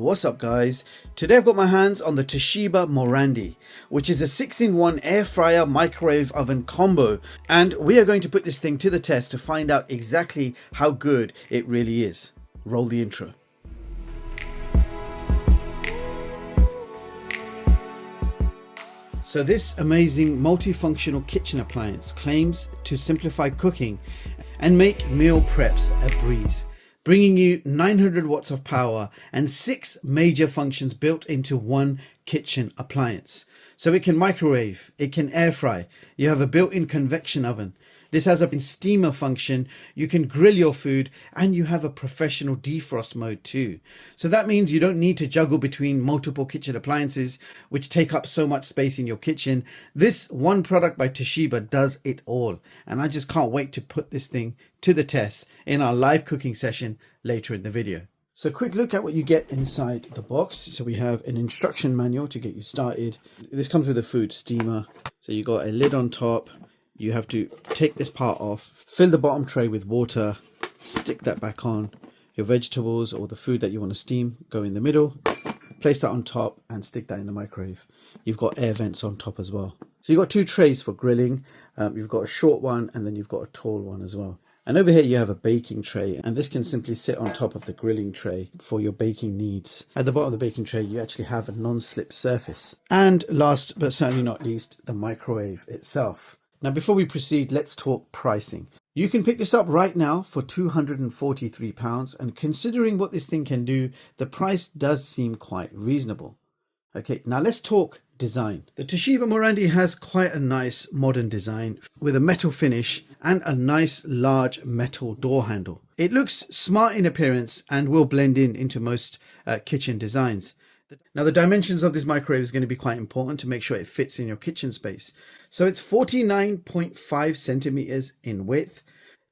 What's up guys? Today I've got my hands on the Toshiba Morandi, which is a 6-in-1 air fryer microwave oven combo, and we are going to put this thing to the test to find out exactly how good it really is. Roll the intro. So this amazing multifunctional kitchen appliance claims to simplify cooking and make meal preps a breeze, bringing you 900 watts of power and 6 major functions built into one kitchen appliance. So it can microwave, it can air fry, you have a built-in convection oven. This has a steamer function, you can grill your food, and you have a professional defrost mode too. So that means you don't need to juggle between multiple kitchen appliances which take up so much space in your kitchen. This one product by Toshiba does it all, and I just can't wait to put this thing to the test in our live cooking session later in the video. So quick look at what you get inside the box. So we have an instruction manual to get you started. This comes with a food steamer. So you got a lid on top. You have to take this part off, fill the bottom tray with water, stick that back on. Your vegetables or the food that you want to steam go in the middle, place that on top and stick that in the microwave. You've got air vents on top as well. So you've got 2 trays for grilling. You've got a short one and then you've got a tall one as well. And over here you have a baking tray, and this can simply sit on top of the grilling tray for your baking needs. At the bottom of the baking tray you actually have a non-slip surface. And last but certainly not least, the microwave itself. Now before we proceed, let's talk pricing. You can pick this up right now for £243, and considering what this thing can do, the price does seem quite reasonable. Okay, now let's talk design. The Toshiba Morandi has quite a nice modern design with a metal finish and a nice large metal door handle. It looks smart in appearance and will blend into most kitchen designs. Now the dimensions of this microwave is going to be quite important to make sure it fits in your kitchen space. So it's 49.5 centimeters in width,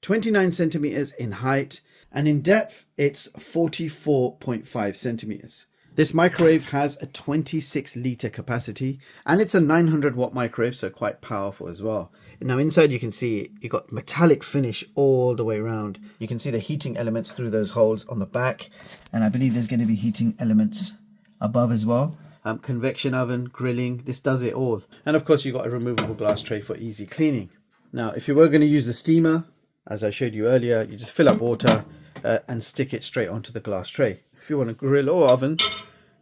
29 centimeters in height, and in depth it's 44.5 centimeters. This microwave has a 26-litre capacity, and it's a 900 watt microwave, so quite powerful as well. Now inside you can see you've got metallic finish all the way around. You can see the heating elements through those holes on the back, and I believe there's going to be heating elements above as well. Convection oven, grilling, this does it all. And of course you've got a removable glass tray for easy cleaning. Now if you were going to use the steamer, as I showed you earlier, you just fill up water and stick it straight onto the glass tray. If you want to grill or oven,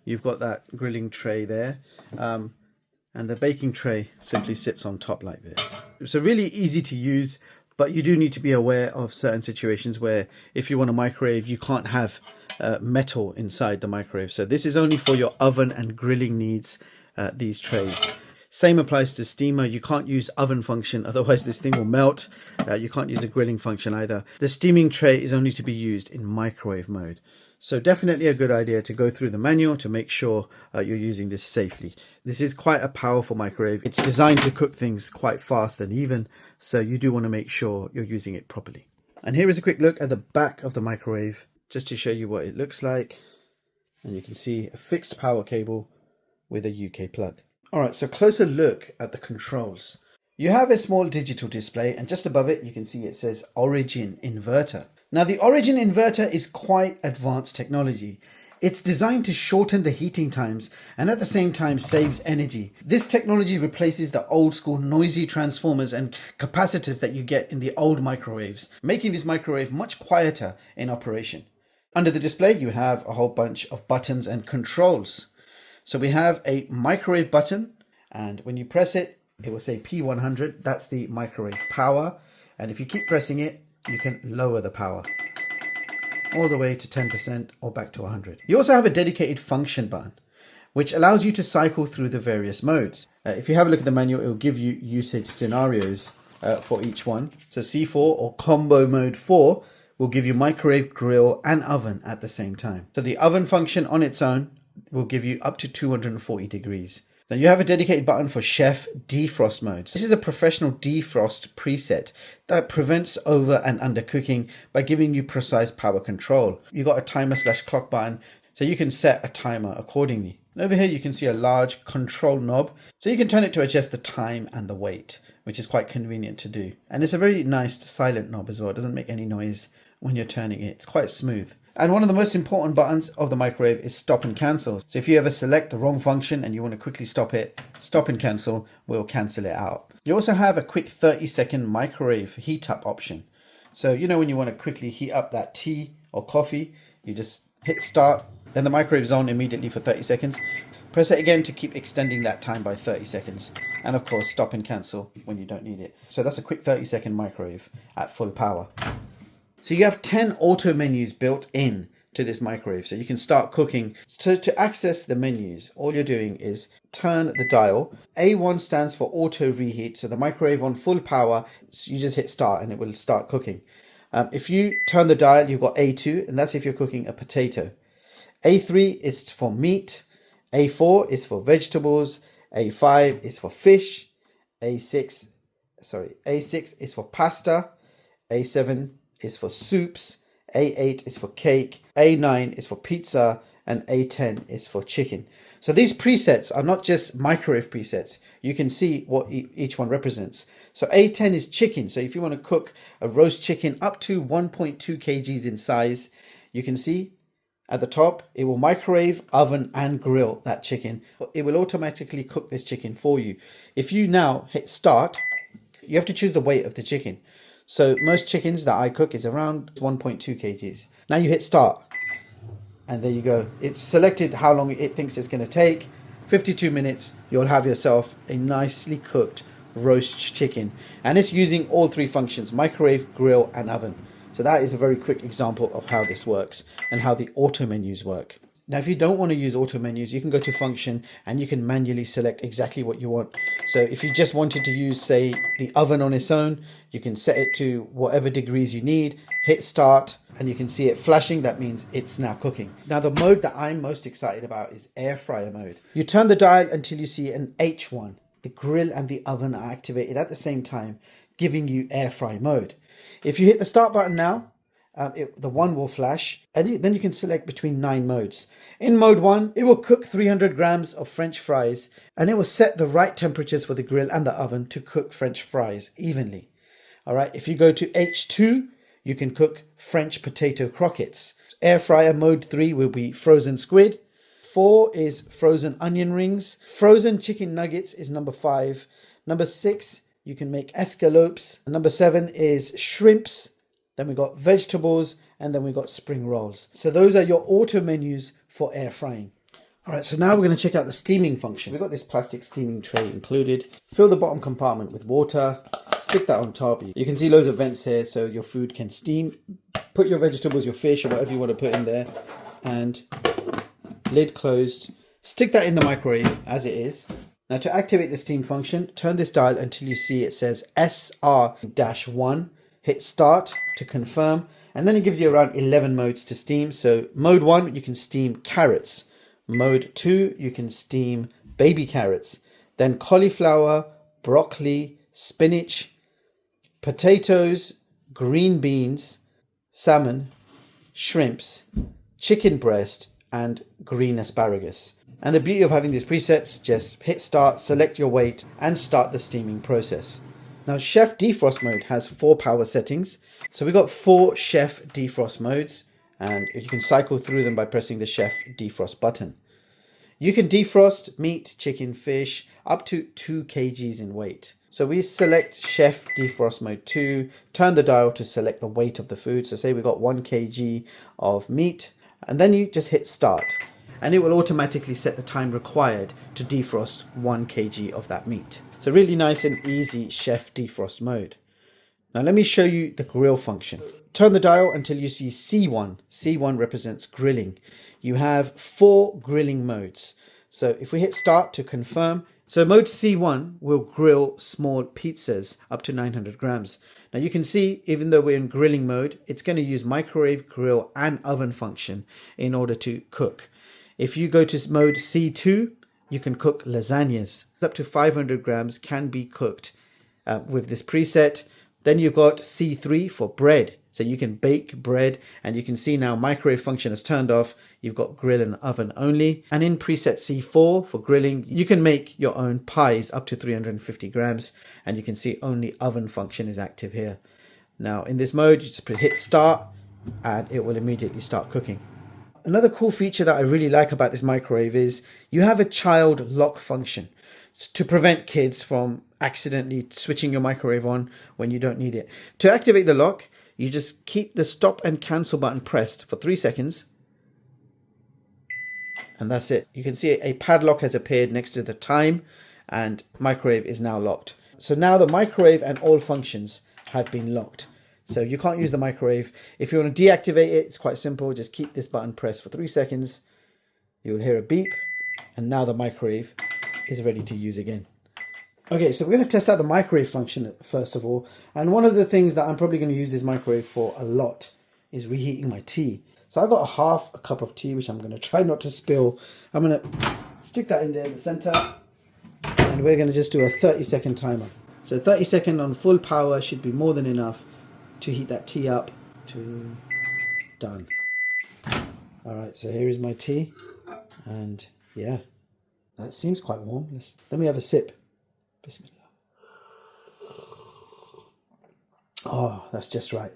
you've got that grilling tray there, and the baking tray simply sits on top like this. So really easy to use, but you do need to be aware of certain situations where if you want a microwave, you can't have metal inside the microwave. So this is only for your oven and grilling needs, these trays. Same applies to steamer. You can't use oven function, otherwise this thing will melt. You can't use a grilling function either. The steaming tray is only to be used in microwave mode. So definitely a good idea to go through the manual to make sure you're using this safely. This is quite a powerful microwave. It's designed to cook things quite fast and even, so you do want to make sure you're using it properly. And here is a quick look at the back of the microwave, just to show you what it looks like. And you can see a fixed power cable with a UK plug. Alright, so closer look at the controls. You have a small digital display, and just above it you can see it says Origin Inverter. Now the Origin Inverter is quite advanced technology. It's designed to shorten the heating times and at the same time saves energy. This technology replaces the old school noisy transformers and capacitors that you get in the old microwaves, making this microwave much quieter in operation. Under the display you have a whole bunch of buttons and controls. So we have a microwave button, and when you press it, it will say P100, that's the microwave power, and if you keep pressing it, you can lower the power all the way to 10% or back to 100. You also have a dedicated function button, which allows you to cycle through the various modes. If you have a look at the manual, it will give you usage scenarios for each one. So C4 or combo mode 4 will give you microwave, grill and oven at the same time. So the oven function on its own will give you up to 240 degrees. Now you have a dedicated button for chef defrost modes. This is a professional defrost preset that prevents over and undercooking by giving you precise power control. You've got a timer/clock button, so you can set a timer accordingly. And over here you can see a large control knob, so you can turn it to adjust the time and the weight, which is quite convenient to do. And it's a very nice silent knob as well. It doesn't make any noise when you're turning it. It's quite smooth. And one of the most important buttons of the microwave is stop and cancel. So if you ever select the wrong function and you want to quickly stop it, stop and cancel will cancel it out. You also have a quick 30-second microwave heat up option. So you know when you want to quickly heat up that tea or coffee, you just hit start, then the microwave is on immediately for 30 seconds. Press it again to keep extending that time by 30 seconds. And of course, stop and cancel when you don't need it. So that's a quick 30-second microwave at full power. So you have 10 auto menus built in to this microwave. So you can start cooking. So to access the menus, all you're doing is turn the dial. A1 stands for auto reheat. So the microwave on full power, you just hit start and it will start cooking. If you turn the dial, you've got A2, and that's if you're cooking a potato. A3 is for meat. A4 is for vegetables. A5 is for fish. A6 is for pasta. A7 is for soups. A8 is for cake. A9 is for pizza. And A10 is for chicken. So these presets are not just microwave presets. You can see what each one represents. So A10 is chicken. So if you want to cook a roast chicken up to 1.2 kgs in size, you can see at the top, it will microwave, oven and grill that chicken. It will automatically cook this chicken for you. If you now hit start, you have to choose the weight of the chicken. So most chickens that I cook is around 1.2 kgs. Now you hit start. And there you go. It's selected how long it thinks it's going to take. 52 minutes, you'll have yourself a nicely cooked roast chicken. And it's using all three functions, microwave, grill and oven. So that is a very quick example of how this works and how the auto menus work. Now, if you don't want to use auto menus, you can go to function and you can manually select exactly what you want. So if you just wanted to use, say, the oven on its own, you can set it to whatever degrees you need, hit start, and you can see it flashing. That means it's now cooking. Now, the mode that I'm most excited about is air fryer mode. You turn the dial until you see an H1. The grill and the oven are activated at the same time, giving you air fry mode. If you hit the start button now, the one will flash, and then you can select between 9 modes. In mode 1, it will cook 300 grams of French fries, and it will set the right temperatures for the grill and the oven to cook French fries evenly. All right, if you go to H2, you can cook French potato croquettes. Air fryer mode 3 will be frozen squid. 4 is frozen onion rings. Frozen chicken nuggets is number 5. Number 6, you can make escalopes. Number 7 is shrimps. Then we got vegetables, and then we got spring rolls. So those are your auto menus for air frying. All right, so now we're going to check out the steaming function. We've got this plastic steaming tray included. Fill the bottom compartment with water. Stick that on top. You can see loads of vents here so your food can steam. Put your vegetables, your fish, or whatever you want to put in there. And lid closed. Stick that in the microwave as it is. Now to activate the steam function, turn this dial until you see it says SR-1. Hit start to confirm, and then it gives you around 11 modes to steam. So mode 1, you can steam carrots. Mode 2, you can steam baby carrots. Then cauliflower, broccoli, spinach, potatoes, green beans, salmon, shrimps, chicken breast, and green asparagus. And the beauty of having these presets, just hit start, select your weight, and start the steaming process. Now, Chef Defrost mode has 4 power settings. So we've got 4 Chef Defrost modes, and you can cycle through them by pressing the Chef Defrost button. You can defrost meat, chicken, fish, up to 2 kgs in weight. So we select Chef Defrost mode 2, turn the dial to select the weight of the food. So say we've got 1 kg of meat, and then you just hit start. And it will automatically set the time required to defrost 1 kg of that meat. So really nice and easy Chef Defrost mode. Now let me show you the grill function. Turn the dial until you see C1. C1 represents grilling. You have 4 grilling modes. So if we hit start to confirm, so mode C1 will grill small pizzas up to 900 grams. Now you can see, even though we're in grilling mode, it's going to use microwave, grill and oven function in order to cook. If you go to mode C2, you can cook lasagnas. Up to 500 grams can be cooked with this preset. Then you've got C3 for bread. So you can bake bread, and you can see now microwave function is turned off. You've got grill and oven only. And in preset C4 for grilling, you can make your own pies up to 350 grams. And you can see only oven function is active here. Now in this mode, you just hit start and it will immediately start cooking. Another cool feature that I really like about this microwave is you have a child lock function to prevent kids from accidentally switching your microwave on when you don't need it. To activate the lock, you just keep the stop and cancel button pressed for 3 seconds. And that's it. You can see a padlock has appeared next to the time and microwave is now locked. So now the microwave and all functions have been locked. So you can't use the microwave. If you want to deactivate it, it's quite simple. Just keep this button pressed for 3 seconds. You will hear a beep and now the microwave is ready to use again. Okay, so we're going to test out the microwave function first of all. And one of the things that I'm probably going to use this microwave for a lot is reheating my tea. So I got half a cup of tea, which I'm going to try not to spill. I'm going to stick that in there in the center. And we're going to just do a 30-second timer. So 30 seconds on full power should be more than enough to heat that tea up to done. All right, so here is my tea. And yeah, that seems quite warm. Let me have a sip. Bismillah. Oh, that's just right.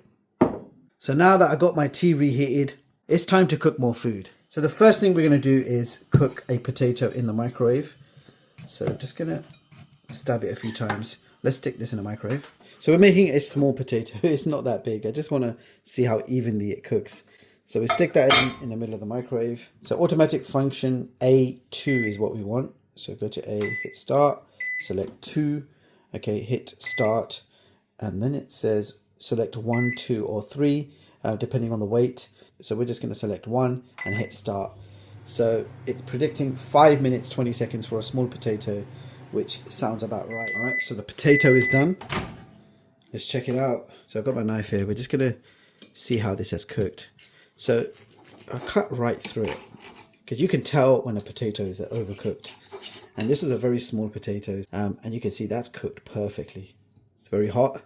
So now that I got my tea reheated, it's time to cook more food. So the first thing we're going to do is cook a potato in the microwave. So I'm just going to stab it a few times. Let's stick this in the microwave. So we're making a small potato. It's not that big. I just want to see how evenly it cooks. So we stick that in the middle of the microwave. So automatic function A2 is what we want. So go to A, hit start, select 2. Okay, hit start. And then it says select 1, 2 or 3, depending on the weight. So we're just going to select 1 and hit start. So it's predicting 5 minutes 20 seconds for a small potato, which sounds about right. All right, so the potato is done. Let's check it out. So I've got my knife here. We're just going to see how this has cooked. So I'll cut right through it because you can tell when a potato is overcooked. And this is a very small potato, and you can see that's cooked perfectly. It's very hot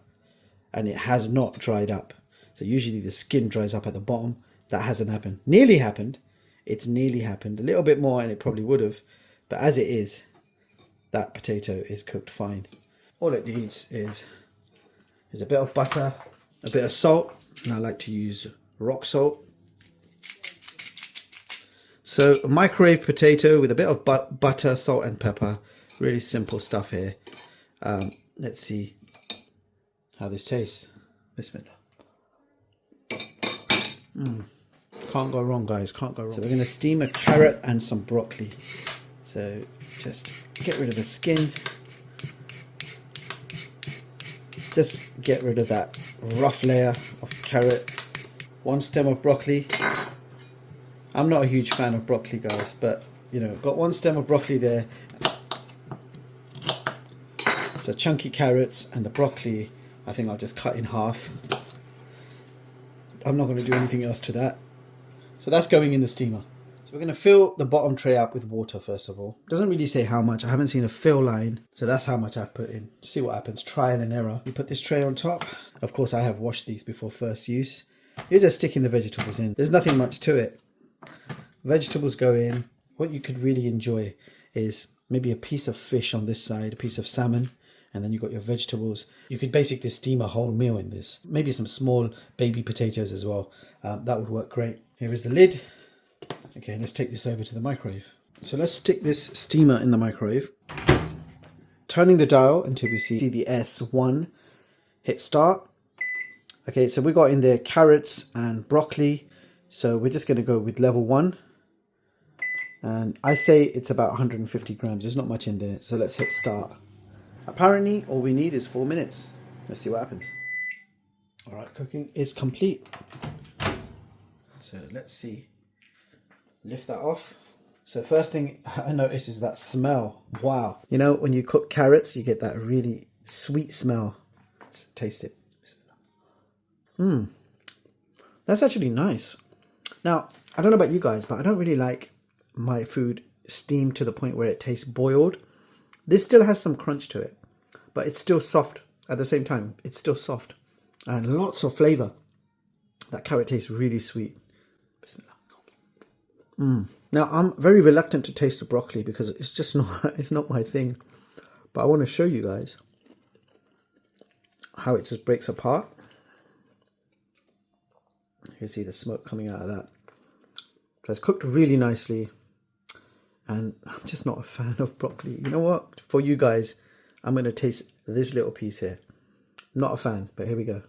and it has not dried up. So usually the skin dries up at the bottom. That hasn't happened. Nearly happened. It's nearly happened. A little bit more and it probably would have. But as it is, that potato is cooked fine. All it needs is a bit of butter, a bit of salt, and I like to use rock salt. So a microwave potato with a bit of butter, salt and pepper. Really simple stuff here. Let's see how this tastes. Bismillah. Can't go wrong, guys. Can't go wrong. So we're going to steam a carrot and some broccoli. So just get rid of the skin. Just get rid of that rough layer of carrot. 1 stem of broccoli. I'm not a huge fan of broccoli, guys, but you know, got 1 stem of broccoli there. So chunky carrots and the broccoli, I think I'll just cut in half. I'm not going to do anything else to that. So that's going in the steamer. So we're going to fill the bottom tray up with water first of all. It doesn't really say how much. I haven't seen a fill line. So that's how much I've put in. See what happens. Trial and error. You put this tray on top. Of course, I have washed these before first use. You're just sticking the vegetables in. There's nothing much to it. Vegetables go in. What you could really enjoy is maybe a piece of fish on this side, a piece of salmon, and then you've got your vegetables. You could basically steam a whole meal in this. Maybe some small baby potatoes as well. That would work great. Here is the lid. Okay, let's take this over to the microwave. So let's stick this steamer in the microwave. Turning the dial until we see the S1. Hit start. Okay, so we got in there carrots and broccoli. So we're just going to go with level 1. And I say it's about 150 grams. There's not much in there. So let's hit start. Apparently, all we need is 4 minutes. Let's see what happens. All right, cooking is complete. So let's see. Lift that off. So first thing I notice is that smell. Wow. You know, when you cook carrots, you get that really sweet smell. Let's taste it. That's actually nice. Now, I don't know about you guys, but I don't really like my food steamed to the point where it tastes boiled. This still has some crunch to it, but it's still soft at the same time. It's still soft and lots of flavor. That carrot tastes really sweet. Now, I'm very reluctant to taste the broccoli because it's just not, it's not my thing. But I want to show you guys how it just breaks apart. You see the smoke coming out of that. So it's cooked really nicely. And I'm just not a fan of broccoli. You know what? For you guys, I'm going to taste this little piece here. Not a fan, but here we go.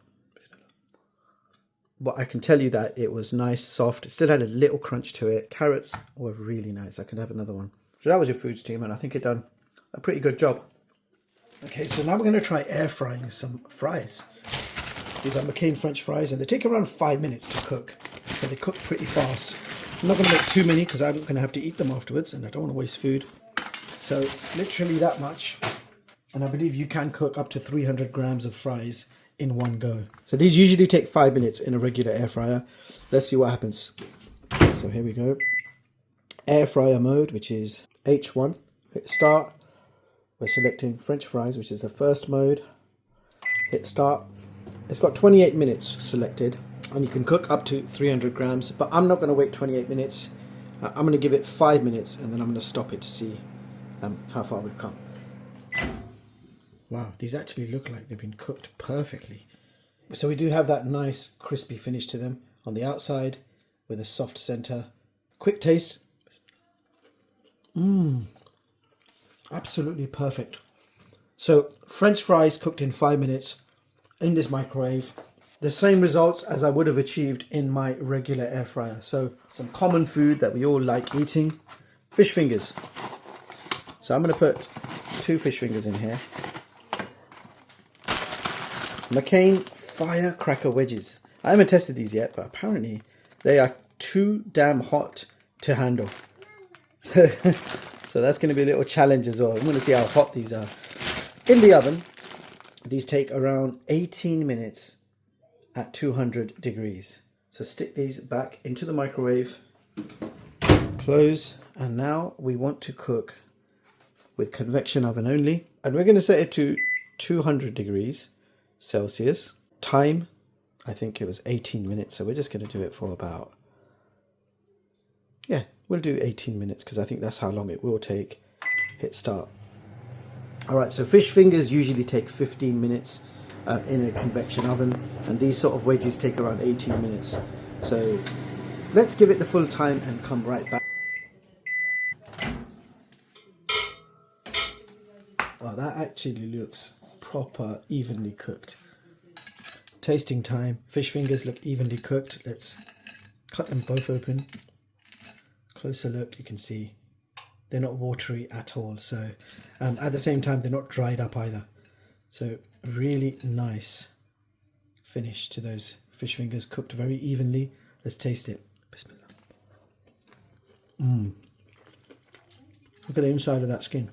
But I can tell you that it was nice, soft. It still had a little crunch to it. Carrots were really nice. I could have another one. So that was your foods team, and I think it done a pretty good job. Okay, so now we're going to try air frying some fries. These are McCain French fries, and they take around 5 minutes to cook. So they cook pretty fast. I'm not going to make too many because I'm going to have to eat them afterwards, and I don't want to waste food. So literally that much. And I believe you can cook up to 300 grams of fries in one go. So these usually take 5 minutes in a regular air fryer. Let's see what happens. So here we go. Air fryer mode, which is H1. Hit start. We're selecting French fries, which is the first mode. Hit start. It's got 28 minutes selected, and you can cook up to 300 grams, but I'm not going to wait 28 minutes. I'm going to give it 5 minutes, and then I'm going to stop it to see how far we've come. Wow, these actually look like they've been cooked perfectly. So we do have that nice crispy finish to them on the outside with a soft center. Quick taste. Absolutely perfect. So French fries cooked in 5 minutes in this microwave. The same results as I would have achieved in my regular air fryer. So some common food that we all like eating. Fish fingers. So I'm going to put 2 fish fingers in here. McCain firecracker wedges. I haven't tested these yet, but apparently they are too damn hot to handle. So that's going to be a little challenge as well. I'm going to see how hot these are. In the oven, these take around 18 minutes at 200 degrees. So stick these back into the microwave, close, and now we want to cook with convection oven only. And we're going to set it to 200 degrees Celsius. Time, I think it was 18 minutes. So we're just going to do it for about, we'll do 18 minutes because I think that's how long it will take. Hit start. All right, so fish fingers usually take 15 minutes in a convection oven, and these sort of wedges take around 18 minutes. So let's give it the full time and come right back. Wow, that actually looks proper evenly cooked. Tasting time. Fish fingers look evenly cooked. Let's cut them both open. Closer look, you can see they're not watery at all. So at the same time, they're not dried up either. So really nice finish to those fish fingers, cooked very evenly. Let's taste it. Bismillah. Look at the inside of that skin.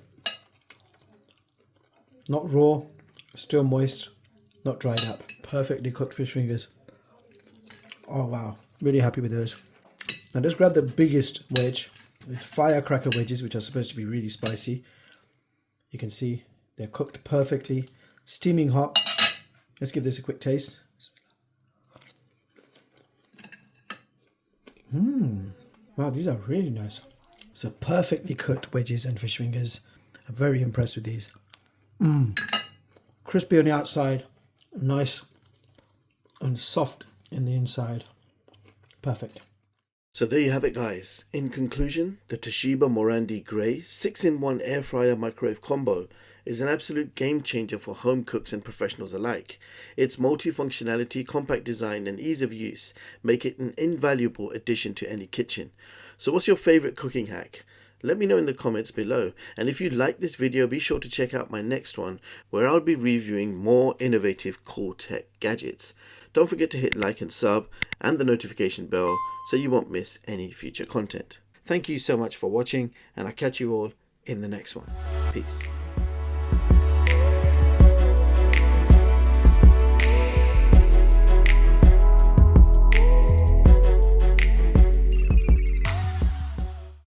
Not raw, still moist, not dried up. Perfectly cooked fish fingers. Oh wow, really happy with those. Now just grab the biggest wedge, these firecracker wedges, which are supposed to be really spicy. You can see they're cooked perfectly, steaming hot. Let's give this a quick taste. Wow, these are really nice. So perfectly cooked wedges and fish fingers. I'm very impressed with these. Crispy on the outside, nice and soft in the inside. Perfect. So there you have it, guys. In conclusion, the Toshiba Morandi Grey 6-in-1 air fryer microwave combo is an absolute game changer for home cooks and professionals alike. Its multifunctionality, compact design and ease of use make it an invaluable addition to any kitchen. So what's your favorite cooking hack? Let me know in the comments below, and if you like this video, be sure to check out my next one where I'll be reviewing more innovative cool tech gadgets. Don't forget to hit like and sub and the notification bell so you won't miss any future content. Thank you so much for watching, and I'll catch you all in the next one. Peace.